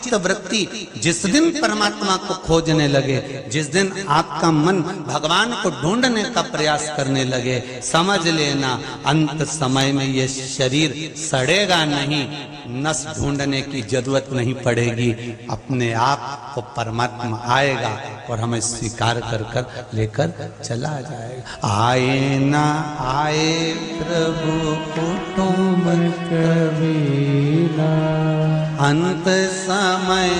चित्त वृत्ति जिस दिन परमात्मा को खोजने लगे, जिस दिन आपका मन भगवान को ढूंढने का प्रयास करने लगे, समझ लेना अंत समय में ये शरीर सड़ेगा नहीं, नस ढूंढने की जरूरत नहीं पड़ेगी, अपने आप को परमात्मा आएगा और हमें स्वीकार कर कर लेकर चला जाएगा। आए ना आए प्रभु कुटुंब कबीरा, अंत समय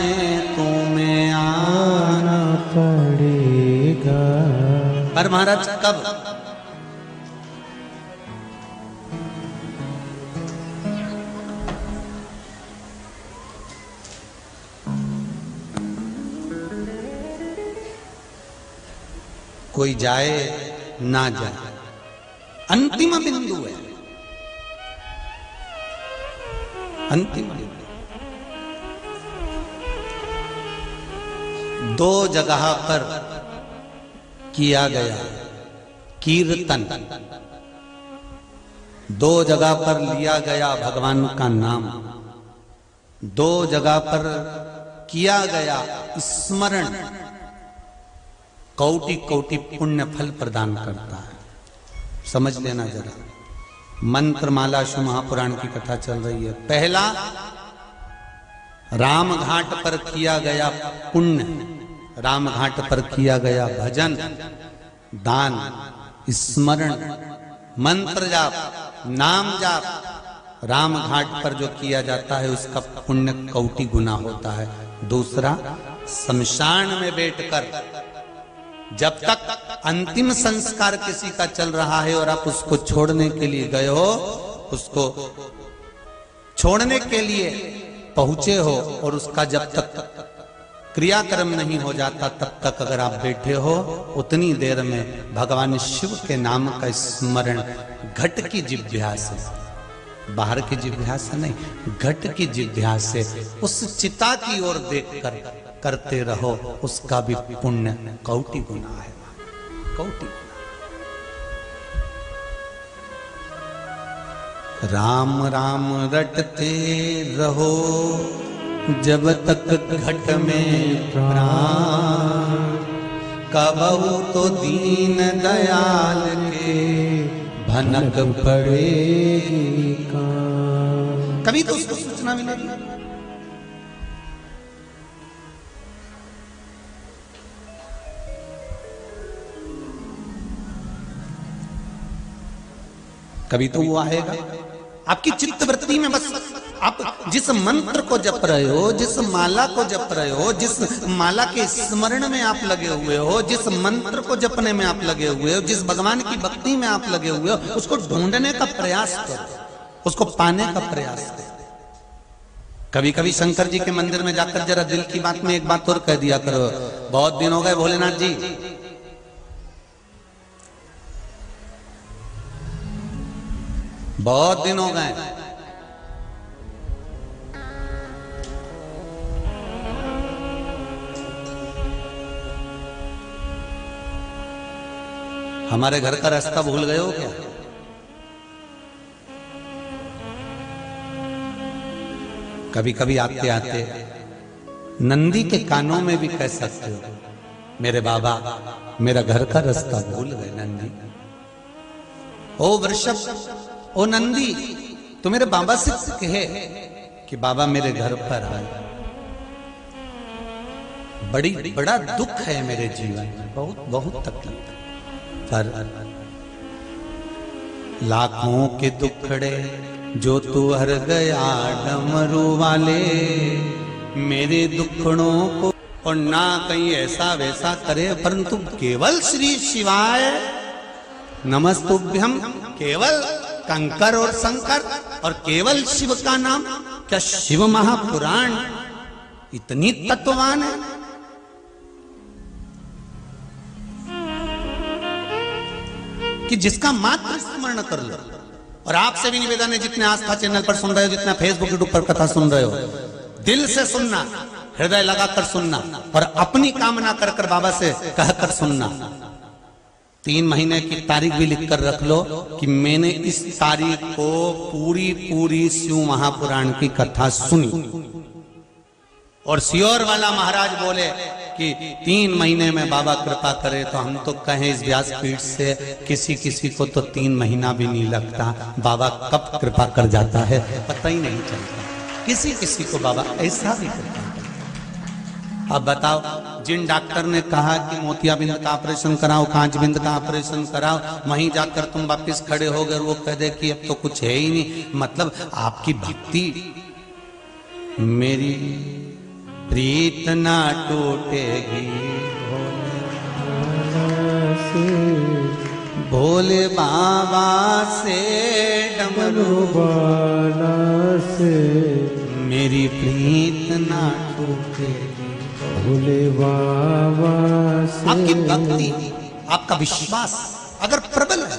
तुम्हें आना पड़ेगा। पर महाराज कब? कोई जाए ना जाए, अंतिम बिंदु है, अंतिम बिंदु। दो जगह पर किया गया कीर्तन, दो जगह पर लिया गया भगवान का नाम, दो जगह पर किया गया स्मरण, कोटि कोटि पुण्य फल प्रदान करता है। समझ लेना जरा। मंत्रमाला शिव महापुराण की कथा चल रही है। पहला राम घाट पर किया गया पुण्य, राम घाट पर किया गया भजन, दान, स्मरण, मंत्र जाप, नाम जाप, राम घाट पर जो किया जाता है उसका पुण्य कोटि गुना होता है। दूसरा, शमशान में बैठकर जब तक अंतिम संस्कार किसी का चल रहा है और आप उसको छोड़ने के लिए गए हो, उसको छोड़ने के लिए पहुंचे हो और उसका जब तक क्रियाक्रम नहीं हो जाता तब तक अगर आप बैठे हो, उतनी देर में भगवान शिव के नाम का स्मरण घट की जिह्वा से, बाहर की जिह्वा से नहीं, घट की जिह्वा से उस चिता की ओर देखकर करते रहो, उसका भी पुण्य कोटि गुना है, कोटि। राम राम रटते रहो जब तक घट में प्राण, कबहू तो दीन दयाल के भनक पड़ेगी कान। कभी तो उसको सूचना मिलेगी। कभी तो वो आएगा। आपकी चित्त वृत्ति में बस आप जिस मंत्र को जप रहे हो, जिस माला को जप रहे हो, जिस माला के स्मरण में आप लगे हुए हो, जिस मंत्र को जपने में आप लगे हुए हो, जिस भगवान की भक्ति में आप लगे हुए हो, उसको ढूंढने का प्रयास करो, उसको पाने का प्रयास करो। कभी कभी शंकर जी के मंदिर में जाकर जरा दिल की बात में एक बात और कह दिया करो, बहुत दिन हो गए भोलेनाथ जी, बहुत दिन हो गए, हमारे घर का रास्ता भूल गए हो क्या? कभी कभी आते आते नंदी के कानों में भी कह सकते हो, मेरे बाबा मेरा घर का रास्ता भूल गए नंदी। ओ वृषभ, ओ नंदी, तो मेरे बाबा से कहे कि बाबा मेरे घर पर आए, बड़ा दुख है मेरे जीवन में, बहुत बहुत तकलीफ, पर लाखों के दुखड़े जो तू हर गया डमरू वाले, मेरे दुखड़ों को और ना कहीं ऐसा वैसा करे, परंतु केवल श्री शिवाय नमस्तुभ्यम, केवल कंकर और शंकर और केवल शिव का नाम। क्या शिव महापुराण इतनी तत्ववान है? कि जिसका मात्र स्मरण कर लो। और आपसे भी निवेदन है, जितने आस्था चैनल पर सुन रहे हो, जितना फेसबुक यूट्यूब पर कथा सुन रहे हो, दिल से सुनना, हृदय लगाकर सुनना और अपनी कामना कर कर बाबा से कहकर सुनना। 3 महीने की तारीख भी लिखकर रख लो कि मैंने इस तारीख को पूरी शिव महापुराण की कथा सुनी और सियोर वाला महाराज बोले कि 3 महीने में बाबा कृपा करे, तो हम तो कहें इस व्यासपीठ से किसी किसी को तो 3 महीना भी नहीं लगता, बाबा कब कृपा कर जाता है पता ही नहीं चलता, किसी किसी को बाबा ऐसा भी करता है। अब बताओ, जिन डॉक्टर ने कहा कि मोतियाबिंद का ऑपरेशन कराओ, कांचबिंद का ऑपरेशन कराओ, वहीं जाकर तुम वापिस खड़े हो गए, वो कह दे कि अब तो कुछ है ही नहीं, मतलब आपकी भक्ति, मेरी प्रीत ना टूटेगी भोले बाबा से, डमरू बाला से, मेरी प्रीत ना टूटेगी भोले बाबा से। आपकी भक्ति, आपका विश्वास अगर प्रबल है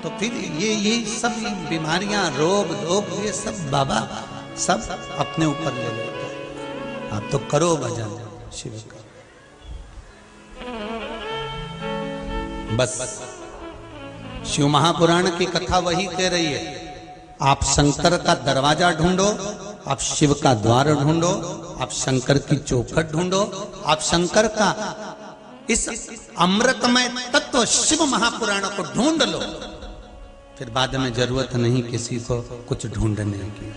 तो फिर ये सब बीमारियां, रोग धोग, ये सब बाबा सब अपने ऊपर ले लेता है। आप तो करो भजन शिव का, बस शिव महापुराण की कथा वही कह रही है, आप शंकर का दरवाजा ढूंढो, आप शिव का द्वार ढूंढो, आप शंकर की चौखट ढूंढो, आप शंकर का इस अमृतमय तत्व शिव महापुराण को ढूंढ लो, फिर बाद में जरूरत नहीं किसी को कुछ ढूंढने की।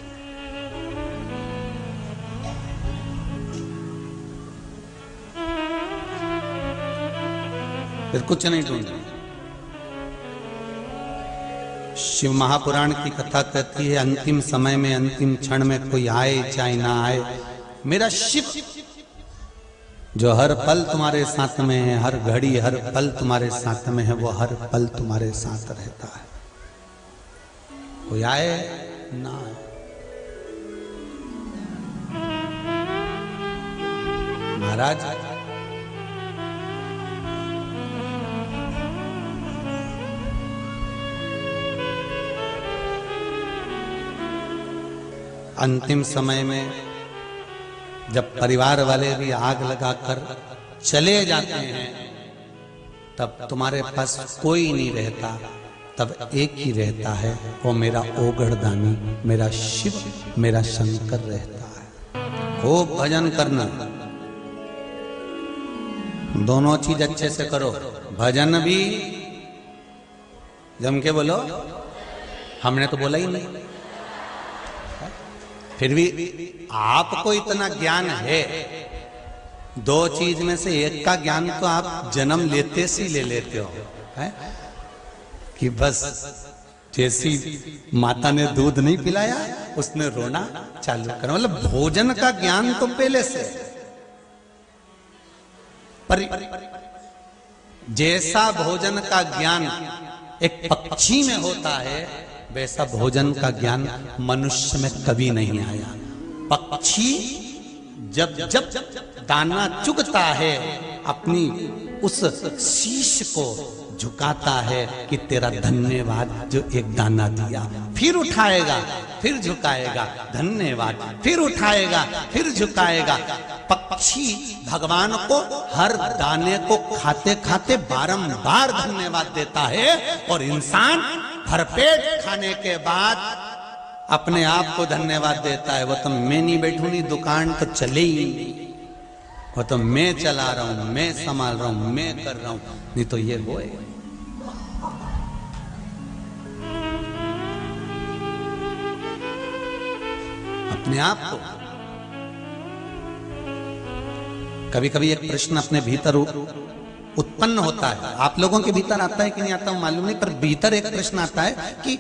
फिर कुछ नहीं ढूंढना। शिव महापुराण की कथा कहती है, अंतिम समय में, अंतिम क्षण में कोई आए चाहे ना आए, मेरा शिव जो हर पल तुम्हारे साथ में है, हर घड़ी हर पल तुम्हारे साथ में है, वो हर पल तुम्हारे साथ रहता है, कोई आए ना आए। महाराज अंतिम समय में जब परिवार वाले भी आग लगाकर चले जाते हैं, तब तुम्हारे पास कोई नहीं रहता, तब एक ही रहता है, वो मेरा ओगढ़दानी, मेरा शिव, मेरा शंकर रहता है। खूब भजन करना, दोनों चीज अच्छे से करो, भजन भी जम के बोलो, हमने तो बोला ही नहीं, फिर भी आपको इतना ज्ञान है, 2 चीज में से एक का ज्ञान तो आप जन्म लेते से ले लेते हो, है? कि बस जैसी माता ने दूध नहीं पिलाया उसने रोना चालू करा, मतलब भोजन का ज्ञान तो पहले से, पर जैसा भोजन का ज्ञान एक पक्षी में होता है, वैसा भोजन का ज्ञान मनुष्य में कभी नहीं आया। पक्षी जब जब दाना चुगता है, अपनी उस शीश को झुकाता है कि तेरा धन्यवाद जो एक दाना दिया, फिर उठाएगा, फिर झुकाएगा, धन्यवाद, फिर उठाएगा, फिर झुकाएगा। पक्षी भगवान को हर दाने को खाते खाते बारंबार धन्यवाद देता है, और इंसान भरपेट खाने के बाद अपने आप को धन्यवाद देता है, वो तो मैं नहीं बैठूंगी, दुकान तो चले ही नहीं, वो तो मैं चला रहा हूं, मैं संभाल रहा हूं, मैं कर रहा हूं, नहीं तो ये वो है। अपने आप को कभी कभी एक प्रश्न अपने भीतर उत्पन्न होता है, आप लोगों के भीतर आता है कि नहीं आता हूं मालूम नहीं, पर भीतर एक प्रश्न आता है कि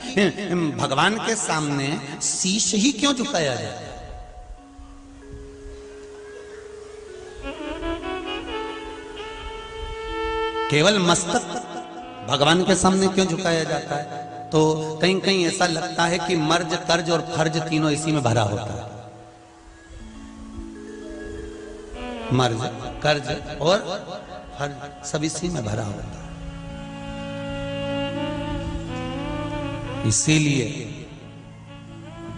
भगवान के सामने शीश ही क्यों झुकाया जाए? केवल मस्तक भगवान के सामने क्यों झुकाया जाता है? तो कहीं कहीं ऐसा लगता है कि मर्ज, कर्ज और फर्ज तीनों इसी में भरा होता है। मर्ज, कर्ज और फर्ज सब इसी में भरा होता है। इसीलिए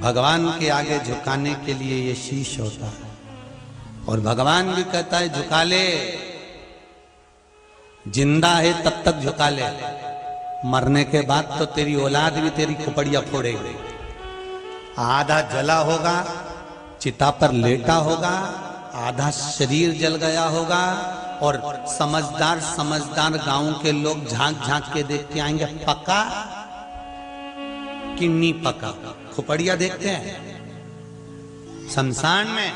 भगवान के आगे झुकाने के लिए ये शीश होता है, और भगवान भी कहता है झुका ले, जिंदा है तब तक झुका ले, मरने के बाद तो तेरी औलाद भी तेरी खोपड़िया फोड़ेगी। आधा जला होगा, चिता पर लेटा होगा, आधा शरीर जल गया होगा और समझदार समझदार गांव के लोग झांक झांक के देख के आएंगे पका कि नहीं पका। खोपड़िया देखते हैं शमशान में,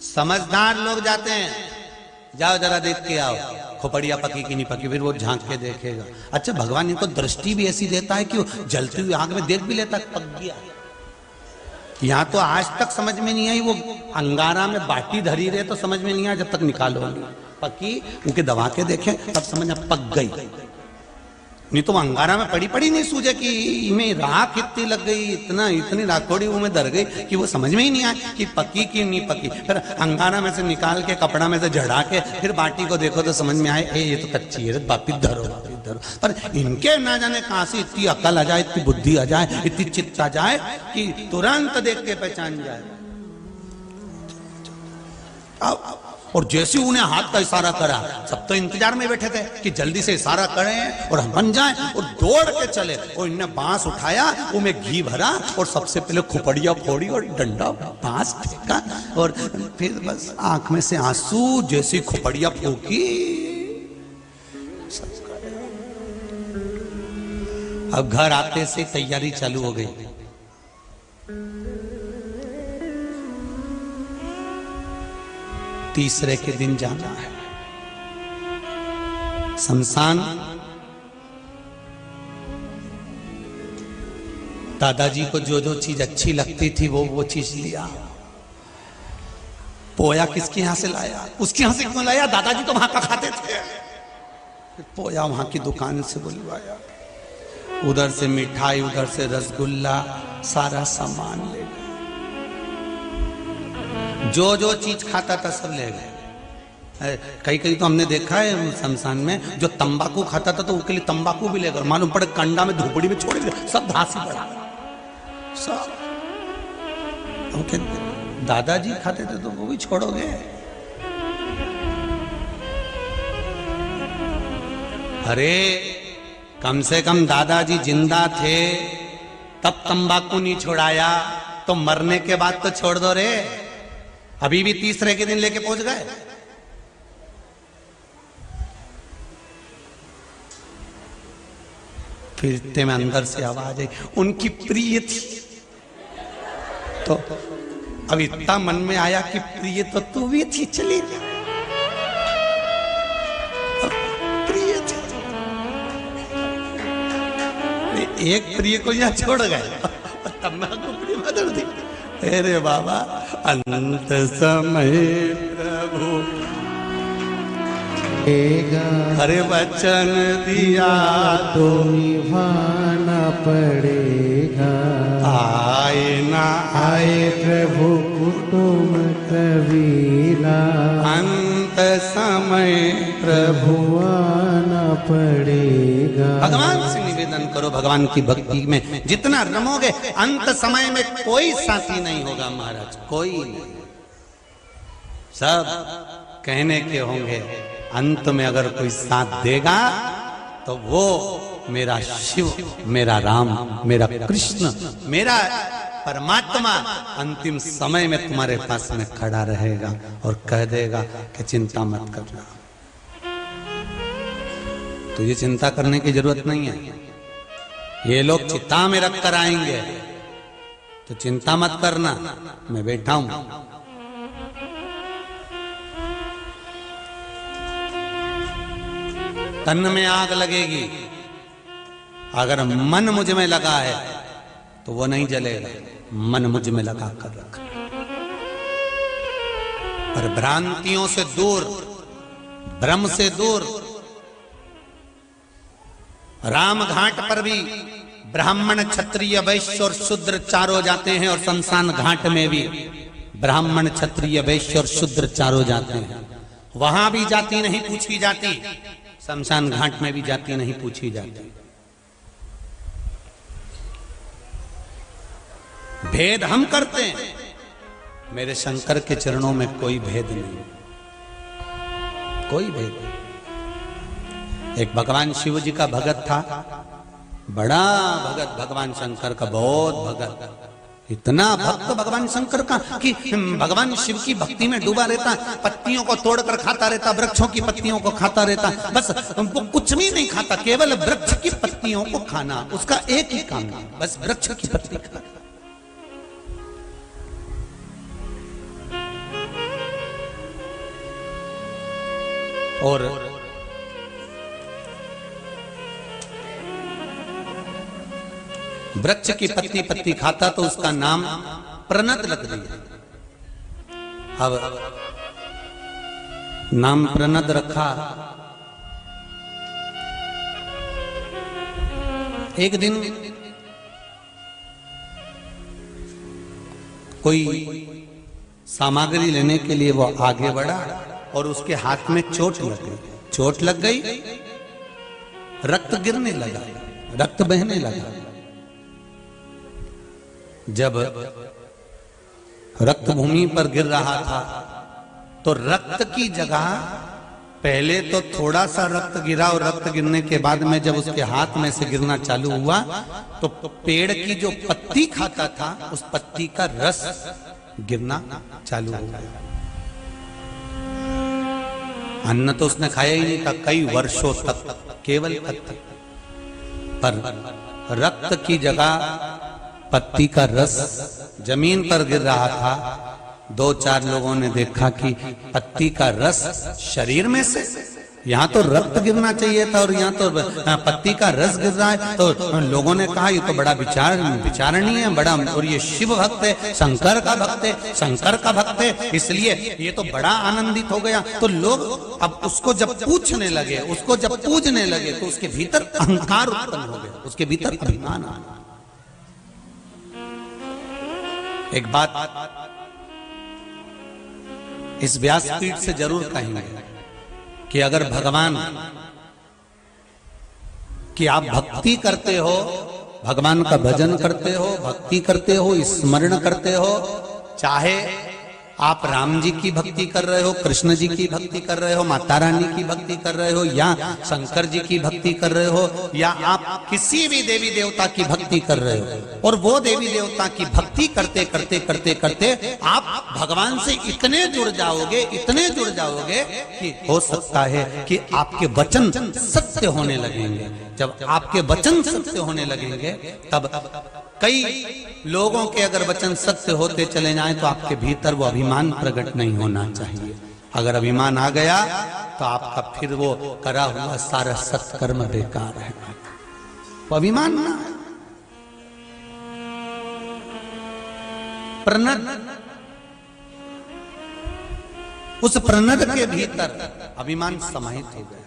समझदार लोग जाते हैं, जाओ जरा देख के आओ खोपड़िया पकी कि नहीं पकी, फिर वो झांक के देखेगा। अच्छा भगवान इनको दृष्टि भी ऐसी देता है कि वो जलती हुई आग में देख भी लेता पक गया। यहाँ तो आज तक समझ में नहीं आई, वो अंगारा में बाटी धरी रहे तो समझ में नहीं आया, जब तक निकालो पकी उनके दबा के देखे तब समझ में पक गई। नहीं तो अंगारा में पड़ी पड़ी नहीं सूझे कि इमें राख इतनी लग गई, इतनी राख थोड़ी वो में दर गई कि वो समझ में ही नहीं आया कि पकी कि नहीं पकी। फिर अंगारा में से निकाल के कपड़ा में से झड़ा के फिर बाटी को देखो तो समझ में आए ये तो कच्ची है, वापिस धरो वापिस धरो। पर इनके ना जाने कहां से इतनी अकल आ जाए, इतनी बुद्धि आ जाए, इतनी चित्त आ जाए कि तुरंत देख के पहचान जाए। और जैसे उन्हें हाथ का इशारा करा, सब तो इंतजार में बैठे थे कि जल्दी से इशारा करें और हम बन जाएं, और दौड़ के चले और इन्हें बांस उठाया, उनमें घी भरा और सबसे पहले खोपड़िया फोड़ी और डंडा बांस फेंका और फिर बस आंख में से आंसू, जैसी खोपड़िया फूकी। अब घर आते से तैयारी चालू हो गई। तीसरे के दिन जाना है शमशान। दादाजी को जो जो चीज अच्छी लगती थी वो चीज लिया। पोया किसके यहां से लाया, उसके यहां से क्यों लाया, दादाजी तो वहां का खाते थे। पोया वहां की दुकान से बुलवाया, उधर से मिठाई, उधर से रसगुल्ला, सारा सामान ले गए। जो जो चीज खाता था सब ले गए। कई कई तो हमने देखा है शमशान में, जो तंबाकू खाता था तो उसके लिए तंबाकू भी ले गए, मालूम पड़े कंडा में धूपड़ी में छोड़ दिया, सब धासी पड़ा सब। दादाजी खाते थे तो वो भी छोड़ोगे। अरे कम से कम दादाजी जिंदा थे तब तंबाकू नहीं छोड़ाया, तो मरने के बाद तो छोड़ दो रे। अभी भी तीसरे के दिन लेके पहुंच गए। फिर इतने में अंदर से आवाज आई, उनकी प्रिय थी। तो अब इतना मन में आया कि प्रिय तो तू भी थी, चली जा। प्रिय थी, एक प्रिय को यहां छोड़ गए, तंबाकू प्रिय बदल दी। अरे बाबा, अंत समय प्रभु हरे वचन दिया तो निभाना पड़ेगा। आए ना आए प्रभु कुटुंब कबीला, अंत समय प्रभु आना पड़ेगा। भगवान से निवेदन करो, भगवान की भक्ति में जितना रमोगे अंत समय में कोई साथी नहीं होगा महाराज, कोई नहीं। सब कहने के होंगे, अंत में अगर कोई साथ देगा तो वो मेरा शिव, मेरा राम, मेरा कृष्ण, मेरा परमात्मा अंतिम समय में तुम्हारे पास में खड़ा रहेगा और कह देगा कि चिंता मत करना। तो ये चिंता करने की जरूरत नहीं है, ये लोग चिता में रख कर आएंगे, तो चिंता मत करना, मैं बैठा हूं। तन में आग लगेगी, अगर मन मुझ में लगा है तो वो नहीं जलेगा, मन मुझ में लगा कर रख। पर भ्रांतियों से दूर, भ्रम से दूर। राम घाट पर भी ब्राह्मण, क्षत्रिय, वैश्य और शूद्र चारों जाते हैं, और शमशान घाट में भी ब्राह्मण, क्षत्रिय, वैश्य और शूद्र चारों जाते हैं। वहां भी जाति नहीं पूछी जाती, शमशान घाट में भी जाति नहीं पूछी जाती। भेद हम करते हैं, मेरे शंकर के चरणों में कोई भेद नहीं, कोई भेद नहीं। एक भगवान शिव जी का भगत था, बड़ा भगत, भगवान शंकर का बहुत भगत। इतना भक्त भगवान शंकर का कि भगवान शिव की भक्ति में डूबा रहता, पत्तियों को तोड़कर खाता रहता, वृक्षों की पत्तियों को खाता रहता, बस वो कुछ भी नहीं खाता, केवल वृक्ष की पत्तियों को खाना, उसका एक ही काम है, बस वृक्ष की पत्ती खाना। और वृक्ष की पत्ती पत्ती खाता तो उसका नाम प्रणद रख दिया। अब नाम प्रणद रखा। एक दिन कोई सामग्री लेने के लिए वो आगे बढ़ा और उसके हाथ में चोट लग गई। चोट लग गई, रक्त गिरने लगा, रक्त बहने लगा। जब रक्त भूमि पर गिर रहा था तो रक्त की जगह पहले तो थोड़ा सा रक्त गिरा और रक्त गिरने के बाद में जब उसके हाथ में से गिरना चालू हुआ तो पेड़ की जो पत्ती खाता था उस पत्ती का रस गिरना चालू हो गया। अन्न तो उसने खाया ही नहीं था कई वर्षों तक, केवल पत्ती, पर रक्त की जगह पत्ती का रस जमीन पर गिर रहा था। दो चार लोगों ने देखा कि पत्ती का रस शरीर में से, यहाँ तो रक्त गिरना चाहिए था और यहाँ तो पत्ती का रस गिर रहा है। तो लोगों ने कहा ये तो बड़ा विचारणीय है, बड़ा, और ये शिव भक्त है, शंकर का भक्त है, शंकर का भक्त है, इसलिए ये तो बड़ा आनंदित हो गया। तो लोग अब उसको जब पूछने लगे, उसको जब पूजने लगे तो उसके भीतर अहंकार उत्पन्न हो गया, उसके भीतर अभिमान आ गया। एक बात इस व्यासपीठ से जरूर कहेंगे कि अगर भगवान की आप भक्ति करते हो, भगवान का भजन करते हो, भक्ति करते हो, स्मरण करते हो, चाहे आप राम जी की भक्ति कर रहे हो, कृष्ण जी की भक्ति कर रहे हो, माता रानी की भक्ति कर रहे हो, या शंकर जी की भक्ति कर रहे हो, या आप किसी भी देवी देवता की भक्ति कर रहे हो, और वो देवी देवता की भक्ति करते करते करते करते आप भगवान से इतने जुड़ जाओगे, इतने जुड़ जाओगे कि हो सकता है कि आपके वचन सत्य होने लगेंगे। जब आपके वचन सत्य होने लगेंगे तब कई लोगों के अगर वचन सत्य होते चले जाएं तो आपके भीतर वो अभिमान प्रकट नहीं होना चाहिए। अगर अभिमान आ गया तो आपका फिर वो करा हुआ सारा सत्कर्म बेकार है। वो अभिमान ना है। प्रणद, उस प्रणद के भीतर अभिमान समाहित हो गया,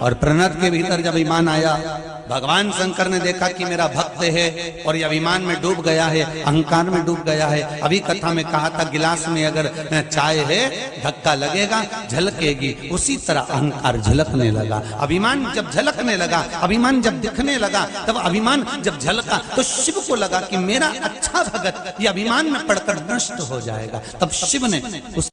और प्रणद के भीतर जब अभिमान आया, भगवान शंकर ने देखा कि मेरा भक्त है और ये अभिमान में डूब गया है, अहंकार में डूब गया है। अभी कथा में कहा था गिलास में अगर चाय है धक्का लगेगा झलकेगी, उसी तरह अहंकार झलकने लगा। अभिमान जब झलकने लगा, अभिमान जब दिखने लगा, तब अभिमान जब झलका तो शिव को लगा कि मेरा अच्छा भगत ये अभिमान में पड़कर नष्ट हो जाएगा। तब शिव ने उस